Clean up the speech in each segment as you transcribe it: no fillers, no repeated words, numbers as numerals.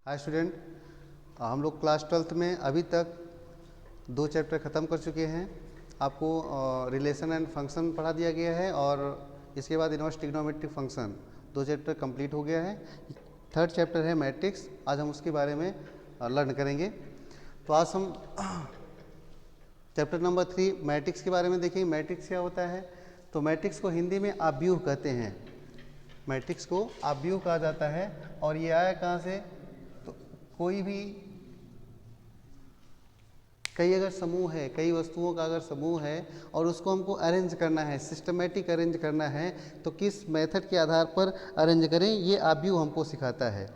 Hi student, हम लोग class 12th में अभी तक 2 चैप्टर ख़त्म कर चुके हैं। आपको रिलेशन एंड फंक्शन पढ़ा दिया गया है और इसके बाद inverse trigonometric function 2 chapter complete हो गया है। 3rd चैप्टर है मैट्रिक्स, आज हम उसके बारे में लर्न करेंगे। तो आज हम चैप्टर नंबर 3 मैट्रिक्स के बारे में देखेंगे। मैट्रिक्स क्या होता है? तो मैट्रिक्स को हिंदी में आव्यूह कहते हैं। मैट्रिक्स को आव्यूह कहा जाता है और ये आया कहाँ से? तो कोई भी कई अगर समूह है, कई वस्तुओं का अगर समूह है और उसको हमको अरेंज करना है, सिस्टमेटिक अरेंज करना है, तो किस मेथड के आधार पर अरेंज करें, ये आव्यूह हमको सिखाता है।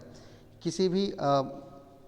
किसी भी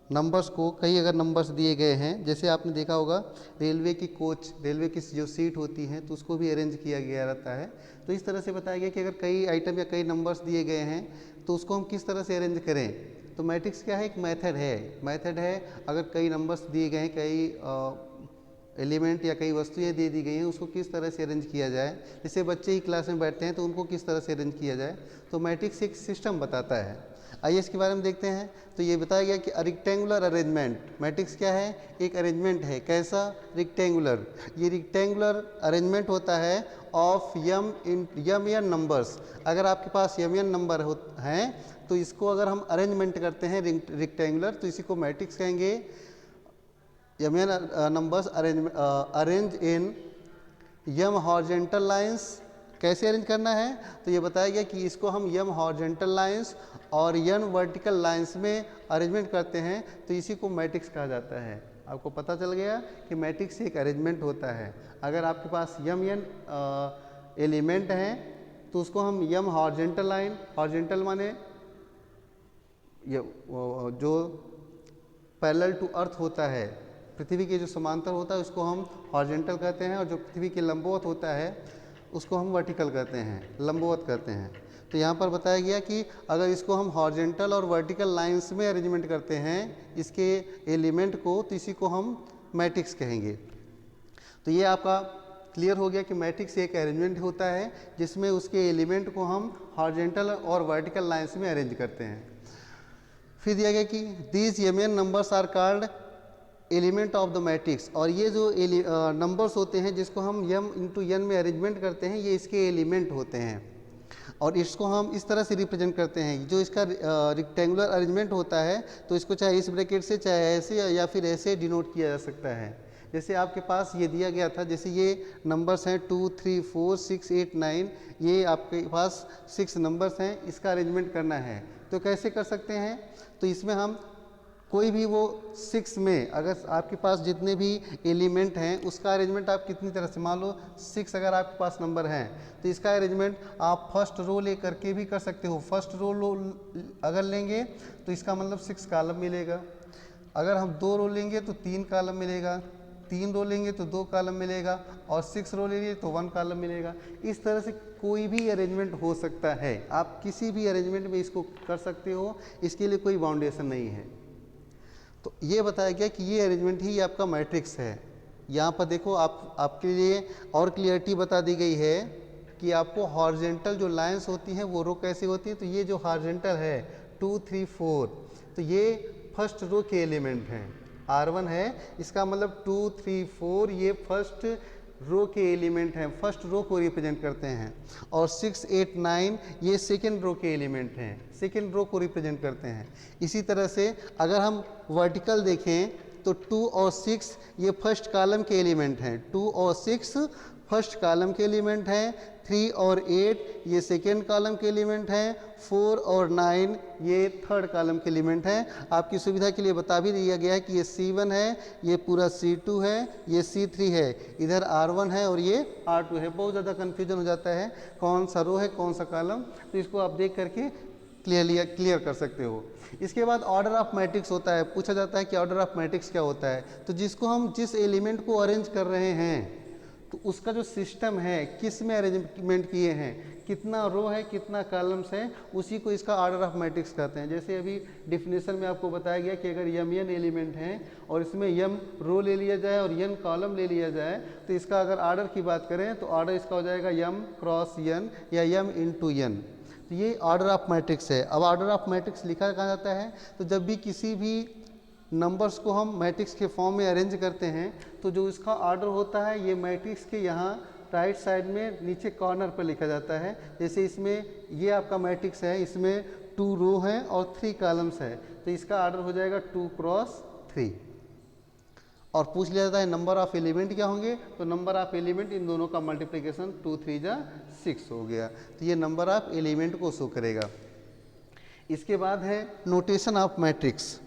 नंबर्स को, कई अगर नंबर्स दिए गए हैं, जैसे आपने देखा होगा रेलवे की कोच, रेलवे की जो सीट होती हैं तो उसको भी अरेंज किया गया रहता है। तो इस तरह से बताया गया कि अगर कई आइटम या कई नंबर्स दिए गए हैं तो उसको हम किस तरह से अरेंज करें। तो मैट्रिक्स क्या है? एक मेथड है। अगर कई नंबर्स दिए गए हैं, कई एलिमेंट या कई वस्तुएं दे दी गई हैं, उसको किस तरह से अरेंज किया जाए। जैसे बच्चे ही क्लास में बैठते हैं तो उनको किस तरह से अरेंज किया जाए, तो मैट्रिक्स एक सिस्टम बताता है। आइए इसके बारे में देखते हैं। तो ये बताया गया कि रेक्टेंगुलर अरेंजमेंट, मैट्रिक्स क्या है? एक अरेंजमेंट है। कैसा? रेक्टेंगुलर। ये रेक्टेंगुलर अरेंजमेंट होता है ऑफ यम या नंबर्स। अगर आपके पास यम नंबर हैं तो इसको अगर हम अरेंजमेंट करते हैं रेक्टेंगुलर, तो इसी को मैट्रिक्स कहेंगे। M numbers arrange in m horizontal lines. कैसे अरेंज करना है? तो ये बताया गया कि इसको हम यम हॉरिजॉन्टल लाइंस और यन वर्टिकल लाइंस में अरेंजमेंट करते हैं, तो इसी को मैट्रिक्स कहा जाता है। आपको पता चल गया कि मैट्रिक्स एक अरेंजमेंट होता है। अगर आपके पास यम एलिमेंट हैं तो उसको हम यम हॉरिजॉन्टल लाइन, हॉरिजॉन्टल माने ये जो पैरेलल टू अर्थ होता है, पृथ्वी के जो समांतर होता है उसको हम हॉरिजॉन्टल कहते हैं, और जो पृथ्वी के लंबवत होता है उसको हम वर्टिकल कहते हैं, लंबवत कहते हैं। तो यहाँ पर बताया गया कि अगर इसको हम हॉरिजॉन्टल और वर्टिकल लाइंस में अरेंजमेंट करते हैं इसके एलिमेंट को, तो इसी को हम मैट्रिक्स कहेंगे। तो ये आपका क्लियर हो गया कि मैट्रिक्स एक अरेंजमेंट होता है जिसमें उसके एलिमेंट को हम हॉरिजॉन्टल और वर्टिकल लाइंस में अरेंज करते हैं। फिर दिया गया कि these m n numbers are called element of the matrix. और ये जो नंबर्स होते हैं जिसको हम यम इंटू यन में अरेंजमेंट करते हैं, ये इसके एलिमेंट होते हैं और इसको हम इस तरह से रिप्रेजेंट करते हैं। जो इसका रेक्टेंगुलर अरेंजमेंट होता है तो इसको चाहे इस ब्रैकेट से, चाहे ऐसे या फिर ऐसे डिनोट किया जा सकता है। जैसे आपके पास ये दिया गया था, जैसे ये नंबर्स हैं 2, 3, 4, 6, 8, 9, ये आपके पास 6 नंबर्स हैं, इसका अरेंजमेंट करना है। तो कैसे कर सकते हैं? तो इसमें हम कोई भी वो 6 में, अगर आपके पास जितने भी एलिमेंट हैं उसका अरेंजमेंट आप कितनी तरह से, मान लो 6 अगर आपके पास नंबर हैं तो इसका अरेंजमेंट आप फर्स्ट रो ले करके भी कर सकते हो। फर्स्ट रो अगर लेंगे तो इसका मतलब 6 कॉलम मिलेगा। अगर हम 2 रो लेंगे तो 3 कॉलम मिलेगा, 3 रो लेंगे तो 2 कॉलम मिलेगा, और 6 रो लेंगे तो 1 कॉलम मिलेगा। इस तरह से कोई भी अरेंजमेंट हो सकता है, आप किसी भी अरेंजमेंट में इसको कर सकते हो, इसके लिए कोई बाउंडेशन नहीं है। तो ये बताया गया कि ये अरेंजमेंट ही आपका मैट्रिक्स है। यहाँ पर देखो आपके लिए और क्लियरिटी बता दी गई है कि आपको हॉरिजॉन्टल जो लाइंस होती हैं वो रो कैसे होती है। तो ये जो हॉरिजॉन्टल है 2, 3, 4, तो ये फर्स्ट रो के एलिमेंट हैं। R1 है, इसका मतलब 2, 3, 4 ये फर्स्ट रो के एलिमेंट हैं, फर्स्ट रो को रिप्रेजेंट करते हैं। और 6, 8, 9 ये सेकेंड रो के एलिमेंट हैं, सेकेंड रो को रिप्रेजेंट करते हैं। इसी तरह से अगर हम वर्टिकल देखें तो 2 और 6 ये फर्स्ट कॉलम के एलिमेंट हैं, 2 और 6 फर्स्ट कॉलम के एलिमेंट हैं, 3 और 8 ये सेकेंड कॉलम के एलिमेंट हैं, 4 और 9 ये थर्ड कॉलम के एलिमेंट हैं। आपकी सुविधा के लिए बता भी दिया गया है कि ये C1 है, ये पूरा C2 है, ये C3 है, इधर R1 है और ये R2 है। बहुत ज़्यादा कन्फ्यूजन हो जाता है कौन सा रो है कौन सा कॉलम, तो इसको आप देख करके क्लियर कर सकते हो। इसके बाद ऑर्डर ऑफ मैट्रिक्स होता है। पूछा जाता है कि ऑर्डर ऑफ मैट्रिक्स क्या होता है। तो जिसको हम जिस एलिमेंट को अरेंज कर रहे हैं तो उसका जो सिस्टम है, किस में अरेंजमेंट किए हैं, कितना रो है कितना कॉलम्स है, उसी को इसका ऑर्डर ऑफ मैट्रिक्स कहते हैं। जैसे अभी डिफिनेशन में आपको बताया गया कि अगर यम एन एलिमेंट हैं और इसमें यम रो ले लिया जाए और यन कॉलम ले लिया जाए, तो इसका अगर ऑर्डर की बात करें तो ऑर्डर इसका हो जाएगा यम क्रॉस यन या यम इंटू यन। तो ये ऑर्डर ऑफ मैट्रिक्स है। अब ऑर्डर ऑफ मैट्रिक्स लिखा कहाँ जाता है, तो जब भी किसी भी नंबर्स को हम मैट्रिक्स के फॉर्म में अरेंज करते हैं तो जो इसका ऑर्डर होता है ये मैट्रिक्स के यहाँ राइट साइड में नीचे कॉर्नर पर लिखा जाता है। जैसे इसमें ये आपका मैट्रिक्स है, इसमें 2 रो हैं और 3 कॉलम्स है, तो इसका ऑर्डर हो जाएगा 2 क्रॉस 3। और पूछ लिया जाता है नंबर ऑफ एलिमेंट क्या होंगे, तो नंबर ऑफ एलिमेंट इन दोनों का मल्टीप्लिकेशन 2 3 जा 6 हो गया, तो ये नंबर ऑफ एलिमेंट को शो करेगा। इसके बाद है नोटेशन ऑफ मैट्रिक्स।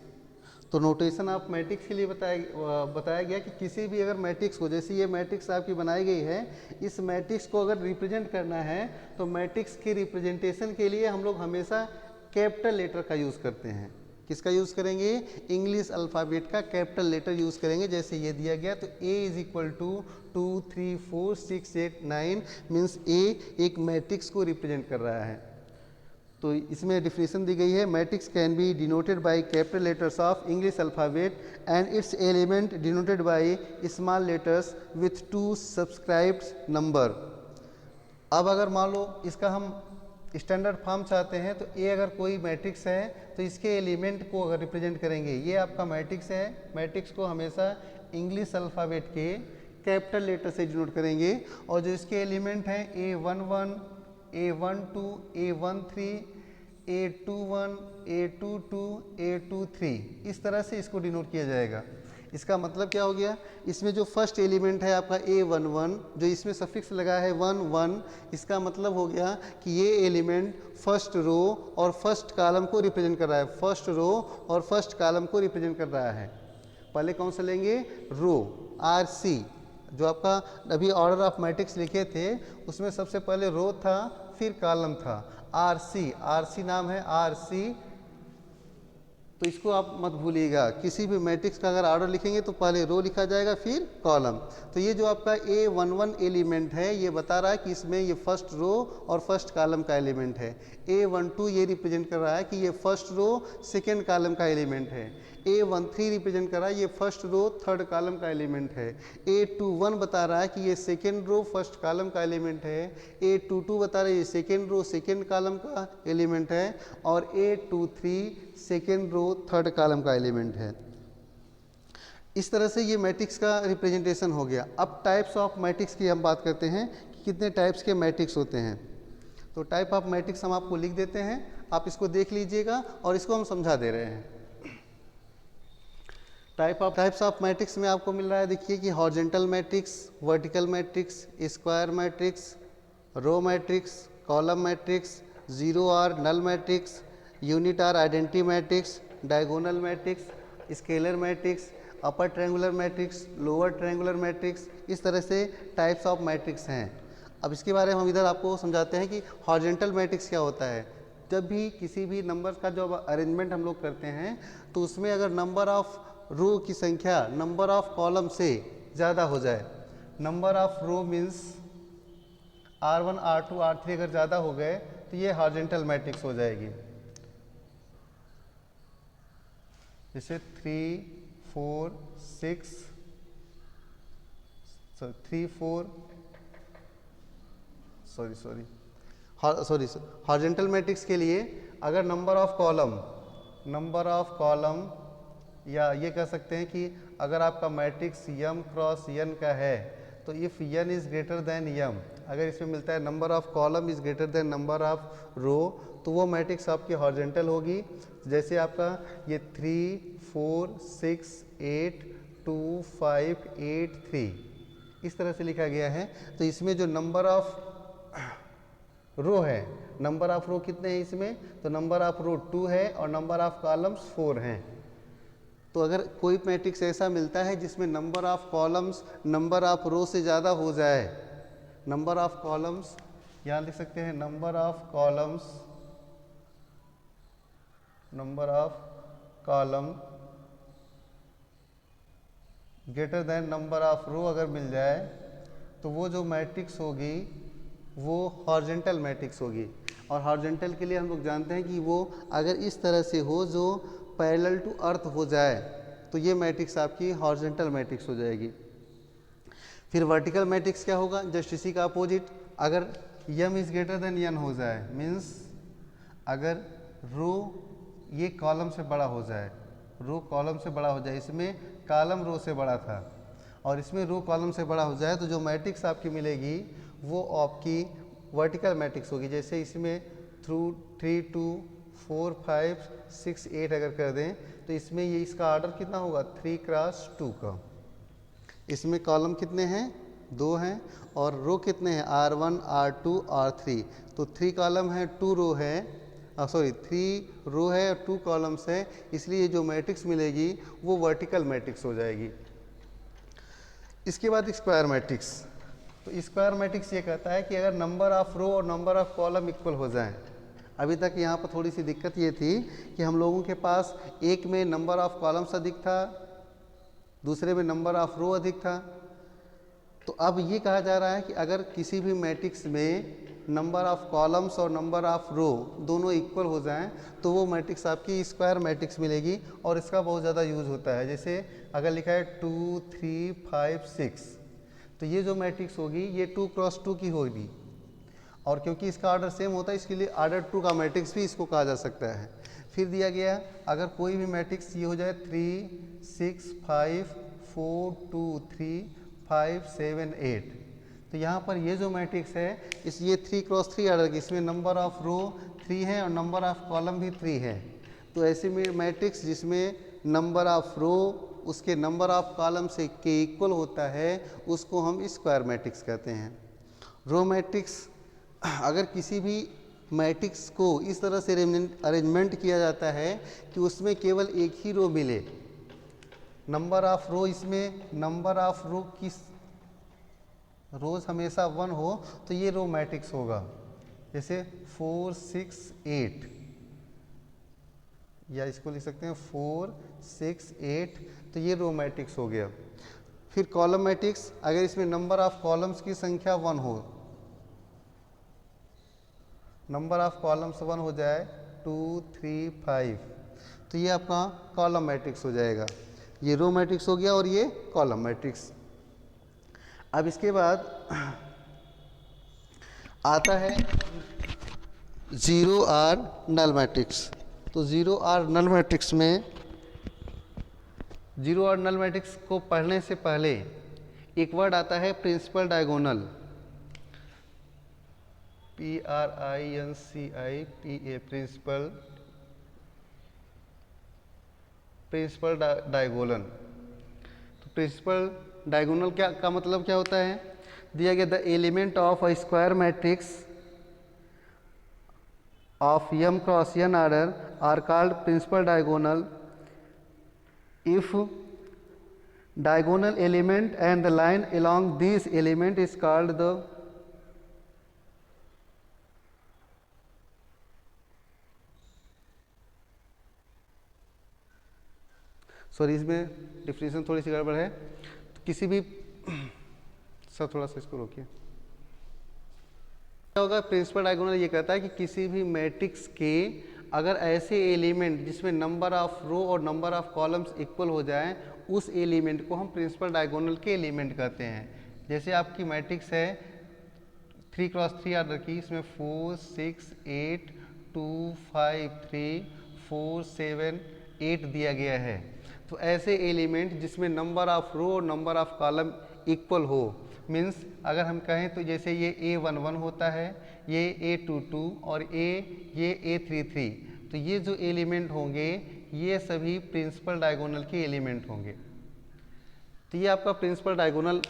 तो नोटेशन ऑफ मैट्रिक्स के लिए बताया गया कि किसी भी अगर मैट्रिक्स को, जैसे ये मैट्रिक्स आपकी बनाई गई है, इस मैट्रिक्स को अगर रिप्रेजेंट करना है तो मैट्रिक्स के रिप्रेजेंटेशन के लिए हम लोग हमेशा कैपिटल लेटर का यूज़ करते हैं। किसका यूज़ करेंगे, इंग्लिश अल्फ़ाबेट का कैपिटल लेटर यूज़ करेंगे। जैसे ये दिया गया तो A is equal to 2 3 4 6 8 9 means A एक मैट्रिक्स को रिप्रेजेंट कर रहा है। तो इसमें डिफिनेशन दी गई है, matrix can be denoted by capital letters of English alphabet and its element denoted by small letters with 2 subscribed number. अब अगर मान लो इसका हम स्टैंडर्ड फॉर्म चाहते हैं तो ए अगर कोई मैट्रिक्स है तो इसके एलिमेंट को अगर रिप्रेजेंट करेंगे, ये आपका मैट्रिक्स है, मैट्रिक्स को हमेशा इंग्लिश अल्फ़ाबेट के कैपिटल लेटर से डिनोट करेंगे और जो इसके एलिमेंट हैं A11 A12 A13 A21 A22 A23 इस तरह से इसको डिनोट किया जाएगा। इसका मतलब क्या हो गया, इसमें जो फर्स्ट एलिमेंट है आपका A11 जो इसमें सफिक्स लगा है 1 1, इसका मतलब हो गया कि ये एलिमेंट फर्स्ट रो और फर्स्ट कॉलम को रिप्रेजेंट कर रहा है, फर्स्ट रो और फर्स्ट कॉलम को रिप्रेजेंट कर रहा है। पहले कौन सा लेंगे, रो RC, जो आपका अभी ऑर्डर ऑफ मैट्रिक्स लिखे थे उसमें सबसे पहले रो था फिर कॉलम था, RC नाम है RC। तो इसको आप मत भूलिएगा, किसी भी मैट्रिक्स का अगर ऑर्डर लिखेंगे तो पहले रो लिखा जाएगा फिर कॉलम। तो ये जो आपका A11 एलिमेंट है ये बता रहा है कि इसमें ये फर्स्ट रो और फर्स्ट कॉलम का एलिमेंट है। A12 ये रिप्रेजेंट कर रहा है कि ये फर्स्ट रो सेकेंड कॉलम का एलिमेंट है। A13 रिप्रेजेंट कर रहा है ये फर्स्ट रो थर्ड कॉलम का एलिमेंट है। A21 बता रहा है कि ये सेकेंड रो फर्स्ट कॉलम का एलिमेंट है। A22 बता रहा है ये सेकेंड रो सेकेंड कॉलम का एलिमेंट है और A23 second row third column का एलिमेंट है। इस तरह से ये मैट्रिक्स का रिप्रेजेंटेशन हो गया। अब टाइप्स ऑफ मैट्रिक्स की हम बात करते हैं कि कितने टाइप्स के मैट्रिक्स होते हैं। तो टाइप ऑफ मैट्रिक्स हम आपको लिख देते हैं, आप इसको देख लीजिएगा और इसको हम समझा दे रहे हैं। टाइप्स ऑफ मैट्रिक्स में आपको मिल रहा है, देखिए कि horizontal matrix, vertical matrix, square matrix, row matrix, column matrix, zero और नल मैट्रिक्स, यूनिट और identity matrix, diagonal matrix, scalar matrix, upper triangular matrix, lower triangular matrix, इस तरह से टाइप्स ऑफ मैट्रिक्स हैं। अब इसके बारे में हम इधर आपको समझाते हैं कि हॉरिजॉन्टल मैट्रिक्स क्या होता है। जब भी किसी भी नंबर का जो अरेंजमेंट हम लोग करते हैं तो उसमें अगर नंबर ऑफ रो की संख्या नंबर ऑफ कॉलम से ज़्यादा हो जाए, number of row means R1 R2 R3 अगर ज़्यादा हो गए तो ये हॉरिजॉन्टल मैट्रिक्स हो जाएगी। जैसे 3 4 6 3 4 हॉरिजॉन्टल मैट्रिक्स के लिए अगर नंबर ऑफ कॉलम या ये कह सकते हैं कि अगर आपका मैट्रिक्स m क्रॉस n का है तो if n is greater than m, अगर इसमें मिलता है number of column is greater than number of row तो वो मैट्रिक्स आपकी हॉरिजॉन्टल होगी। जैसे आपका ये 3 4 6 8 2 5 8 3 इस तरह से लिखा गया है। तो इसमें जो नंबर ऑफ रो है, नंबर ऑफ रो कितने हैं इसमें, तो नंबर ऑफ रो 2 है और नंबर ऑफ कॉलम्स 4 हैं। तो अगर कोई मैट्रिक्स ऐसा मिलता है जिसमें number of columns number of row से ज़्यादा हो जाए, नंबर ऑफ कॉलम्स यहाँ लिख सकते हैं, number of column greater than number of row अगर मिल जाए तो वो जो मैट्रिक्स होगी वो हॉरिजॉन्टल मैट्रिक्स होगी। और हॉरिजॉन्टल के लिए हम लोग जानते हैं कि वो अगर इस तरह से हो जो पैरेलल टू अर्थ हो जाए तो ये मैट्रिक्स आपकी हॉरिजॉन्टल मैट्रिक्स हो जाएगी। फिर वर्टिकल मैट्रिक्स क्या होगा, जस्ट इसी का अपोजिट, अगर m is greater then n हो जाए मीन्स अगर रो ये कॉलम से बड़ा हो जाए, रो कॉलम से बड़ा हो जाए, इसमें कॉलम रो से बड़ा था और इसमें रो कॉलम से बड़ा हो जाए, तो जो मैट्रिक्स आपकी मिलेगी वो आपकी वर्टिकल मैट्रिक्स होगी। जैसे इसमें 3 2 4 5 6 8 अगर कर दें तो इसमें ये इसका ऑर्डर कितना होगा 3 क्रॉस 2 का। इसमें कॉलम कितने हैं 2 हैं और रो कितने हैं R1 R2 R3। तो 3 कॉलम है 2 रो है, सॉरी 3 रो है और 2 कॉलम्स है, इसलिए जो मैट्रिक्स मिलेगी वो वर्टिकल मैट्रिक्स हो जाएगी। इसके बाद स्क्वायर मैट्रिक्स। तो स्क्वायर मैट्रिक्स ये कहता है कि अगर नंबर ऑफ रो और नंबर ऑफ कॉलम इक्वल हो जाएं। अभी तक यहाँ पर थोड़ी सी दिक्कत ये थी कि हम लोगों के पास एक में नंबर ऑफ कॉलम्स अधिक था, दूसरे में नंबर ऑफ रो अधिक था। तो अब ये कहा जा रहा है कि अगर किसी भी मैट्रिक्स में नंबर ऑफ कॉलम्स और नंबर ऑफ रो दोनों इक्वल हो जाएं तो वो मैट्रिक्स आपकी स्क्वायर मैट्रिक्स मिलेगी और इसका बहुत ज़्यादा यूज होता है। जैसे अगर लिखा है 2 3 5 6 तो ये जो मैट्रिक्स होगी ये 2 क्रॉस 2 की होगी और क्योंकि इसका ऑर्डर सेम होता है इसके लिए ऑर्डर 2 का मैट्रिक्स भी इसको कहा जा सकता है। फिर दिया गया अगर कोई भी मैट्रिक्स ये हो जाए 3 6 5 4 2 3 5 7 8 तो यहाँ पर ये जो मैट्रिक्स है इस ये 3 क्रॉस 3 ऑर्डर की, इसमें नंबर ऑफ रो 3 है और नंबर ऑफ कॉलम भी 3 है। तो ऐसे में मैट्रिक्स जिसमें नंबर ऑफ रो उसके नंबर ऑफ कॉलम से के इक्वल होता है उसको हम स्क्वायर मैट्रिक्स कहते हैं। रो मैट्रिक्स अगर किसी भी मैट्रिक्स को इस तरह से अरेंजमेंट किया जाता है कि उसमें केवल एक ही रो मिले, नंबर ऑफ रो इसमें नंबर ऑफ रो की रोज हमेशा 1 हो तो ये रो मैट्रिक्स होगा। जैसे 4 6 8 या इसको लिख सकते हैं 4 6 8 तो ये रो मैट्रिक्स हो गया। फिर कॉलम मैट्रिक्स अगर इसमें नंबर ऑफ कॉलम्स की संख्या 1 हो, नंबर ऑफ कॉलम्स 1 हो जाए 2 3 5 तो ये आपका कॉलम मैट्रिक्स हो जाएगा। ये रो मैट्रिक्स हो गया और ये कॉलम मैट्रिक्स। अब इसके बाद आता है 0R नल मैट्रिक्स। तो 0R नल मैट्रिक्स में 0R नल मैट्रिक्स को पढ़ने से पहले एक वर्ड आता है principal diagonal, PRINCIPA principal diagonal. तो प्रिंसिपल डायगोनल क्या का मतलब क्या होता है, दिया गया the element of a square matrix of m cross n order are called principal diagonal if diagonal element and the line along this element is called the sorry इसमें डिफिनेशन थोड़ी सी गड़बड़ है। तो किसी भी सर थोड़ा सा इसको रोकिए। क्या होगा प्रिंसिपल डायगोनल ये कहता है कि किसी भी मैट्रिक्स के अगर ऐसे एलिमेंट जिसमें नंबर ऑफ रो और नंबर ऑफ कॉलम्स इक्वल हो जाएं उस एलिमेंट को हम प्रिंसिपल डायगोनल के एलिमेंट कहते हैं। जैसे आपकी मैट्रिक्स है 3 क्रॉस 3 ऑर्डर की, इसमें 4 6 8 2 5 3 4 7 8 दिया गया है। तो ऐसे एलिमेंट जिसमें नंबर ऑफ रो और नंबर ऑफ कॉलम इक्वल हो, मीन्स अगर हम कहें तो जैसे ये A11 होता है, ये A22 और ये A33, तो ये जो एलिमेंट होंगे ये सभी प्रिंसिपल डायगोनल के एलिमेंट होंगे। तो ये आपका प्रिंसिपल डायगोनल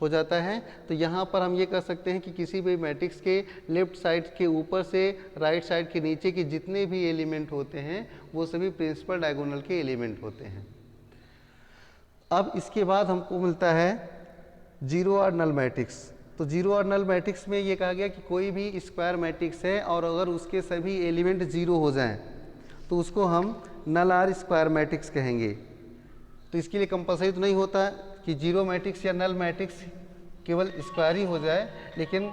हो जाता है। तो यहाँ पर हम ये कह सकते हैं कि किसी भी मैट्रिक्स के लेफ्ट साइड के ऊपर से राइट साइड के नीचे के जितने भी एलिमेंट होते हैं वो सभी प्रिंसिपल डायगोनल के एलिमेंट होते हैं। अब इसके बाद हमको मिलता है 0R नल मैट्रिक्स। तो 0R नल मैट्रिक्स में ये कहा गया कि कोई भी स्क्वायर मैट्रिक्स है और अगर उसके सभी एलिमेंट 0 हो जाएं तो उसको हम नल आर स्क्वायर मैट्रिक्स कहेंगे। तो इसके लिए कंपलसरी तो नहीं होता कि 0 मैट्रिक्स या नल मैट्रिक्स केवल स्क्वायर ही हो जाए, लेकिन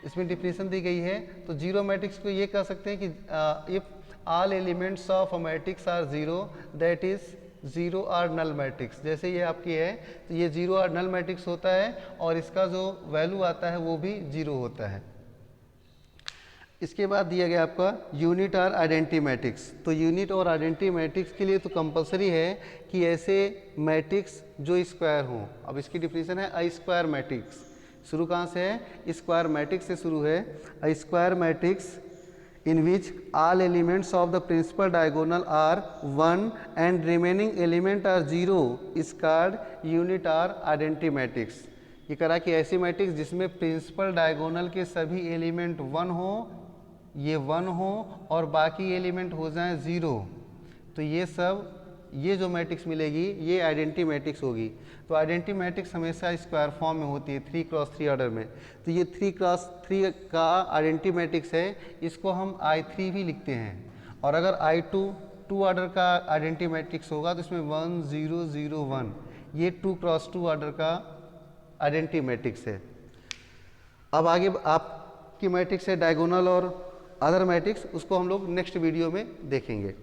इसमें डिफिनेशन दी गई है। तो 0 मैट्रिक्स को ये कह सकते हैं कि if all elements of a matrix are 0 that is 0R null matrix. जैसे ये आपकी है तो ये 0R नल मैट्रिक्स होता है और इसका जो वैल्यू आता है वो भी 0 होता है। इसके बाद दिया गया आपका यूनिट और आइडेंटिटी मैट्रिक्स। तो यूनिट और आइडेंटिटी मैट्रिक्स के लिए तो कंपलसरी है कि ऐसे मैट्रिक्स जो स्क्वायर हों। अब इसकी डिफिनीशन है अ स्क्वायर मैट्रिक्स। शुरू कहाँ से है? स्क्वायर मैट्रिक्स से शुरू है। अ square matrix in which all elements of the principal diagonal are 1 and remaining element are 0 is called unit or identity matrix। ये करा कि ऐसी मैट्रिक्स जिसमें प्रिंसिपल डायगोनल के सभी एलिमेंट 1 हो, ये 1 हो और बाकी एलिमेंट हो जाएं 0, तो ये जो मैट्रिक्स मिलेगी ये आइडेंटिटी मैट्रिक्स होगी। तो आइडेंटिटी मैट्रिक्स हमेशा स्क्वायर फॉर्म में होती है 3x3 ऑर्डर में। तो ये 3x3 का आइडेंटिटी मैट्रिक्स है, इसको हम I3 भी लिखते हैं। और अगर I2 2 ऑर्डर का आइडेंटिटी मैट्रिक्स होगा तो इसमें 1 0 0 1, ये 2x2 ऑर्डर का आइडेंटिटी मैट्रिक्स है। अब आगे आपकी मैट्रिक्स है डायगोनल और अदर मैट्रिक्स, उसको हम लोग नेक्स्ट वीडियो में देखेंगे।